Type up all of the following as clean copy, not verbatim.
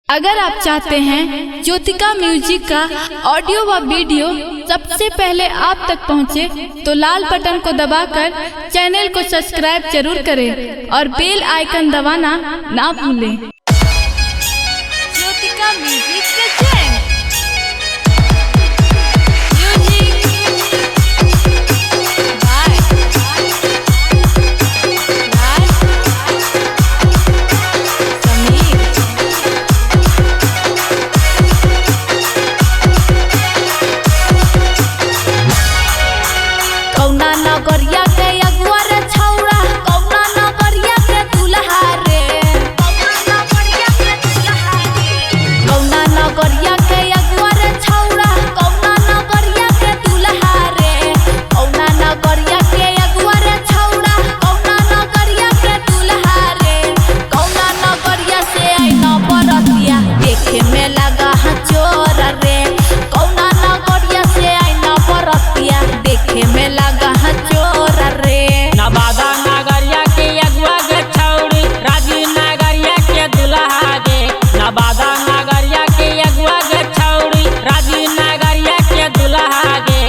अगर आप चाहते हैं ज्योतिका म्यूजिक का ऑडियो व वीडियो सबसे पहले आप तक पहुंचे, तो लाल बटन को दबाकर चैनल को सब्सक्राइब जरूर करें और बेल आइकन दबाना ना भूलें। ज्योतिका म्यूजिक नगरिया के अगुआ रे छौड़ा, कौना नगरिया के दुल्हा रे, कौना नगरिया के अगुआ रे छौड़ा, कौना नगरिया के दुल्हा रे, कौना नगरिया के अगुआ रे छौड़ा, कौना नगरिया के दुल्हा रे, कौना नगरिया से आई न बरतिया देखे में लगा चोर रे, कौना नगरिया से आई न बरतिया देखे में लगा चोर रे। नवादा नगरिया के अगुआ गे छौड़ी, राजी नगरिया के दुल्हा गे, नवादा नगरिया के अगुआ गे छौड़ी, राजी नगरिया के दुल्हा गे,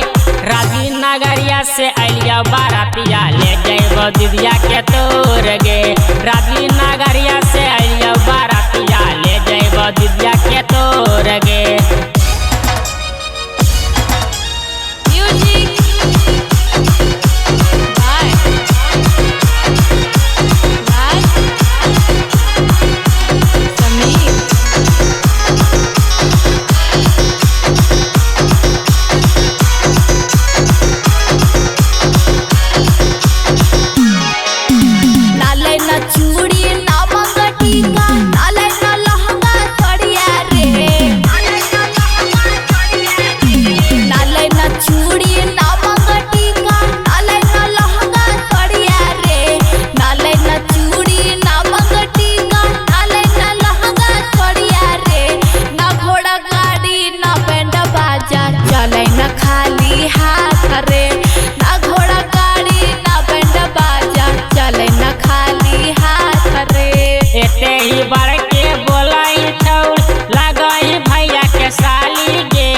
राजी नगरिया से अलिया बारातिया ले जइबो दीदिया के तोर गे, राजी नगरिया से अलिया बारातिया ले जइबो दीदिया के तोर गे। चूड़ी ना मंगटी का नाले ना लहंगा चढ़िया रे, नाले ना चूड़ी ना मंगटी का नाले ना लहंगा चढ़िया रे, नाले ना चूड़ी ना मंगटी का नाले ना लहंगा चढ़िया रे, ना घोड़ा गाड़ी ना बैंड बाजा चले ना खाली हाथ रे, ना घोड़ा गाड़ी ना बैंड बाजा चले ना खाली हाथ रे। एते ही बढ़ के बोलाई छौड़ लगई भैया के साली गे,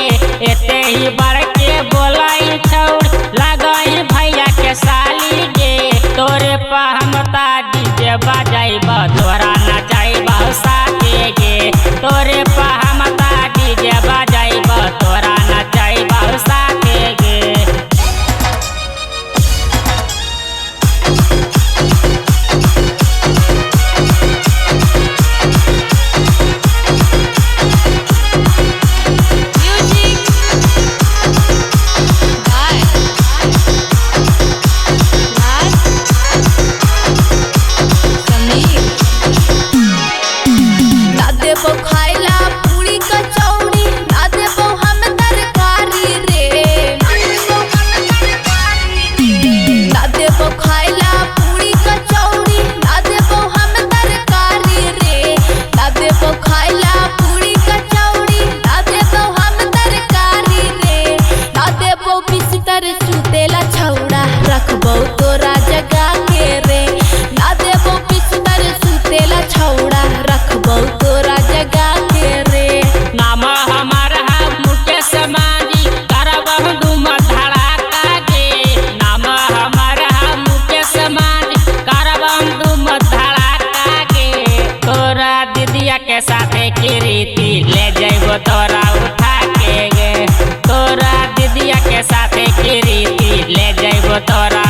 एते ही बढ़ के बोलाई छौड़ लगई भैया के साली गे, तोरे पहमता डीजे बजाइब तोरा नचाइब साथे गे, तोरे पहमता डीजे बजाइब तोरा नचाइब साथे गे। खाइला पूरी कचौड़ी ना देबो हम तरकारी रे, ना देबो खाइला पूरी कचौड़ी ना देबो हम तरकारी रे, ना देबो खाइला पूरी कचौड़ी ना देबो हम तरकारी रे, ना देबो बिस्तर सुतेला छौड़ा रखबो तोरा जगा के रे, ना देबो बिस्तर सुतेला छौड़ा रखबो तोरा जगा के रे। नाम हमार मुकेश मांझी करब धूम धड़ाका गे, नाम हमार मुकेश मांझी करब धूम धड़ाका गे, तोरा दीदिया के साथे कीर्ति ले जइबो तोरा उठा के गे, तोरा दीदिया के साथे कीर्ति ले जइबो तोरा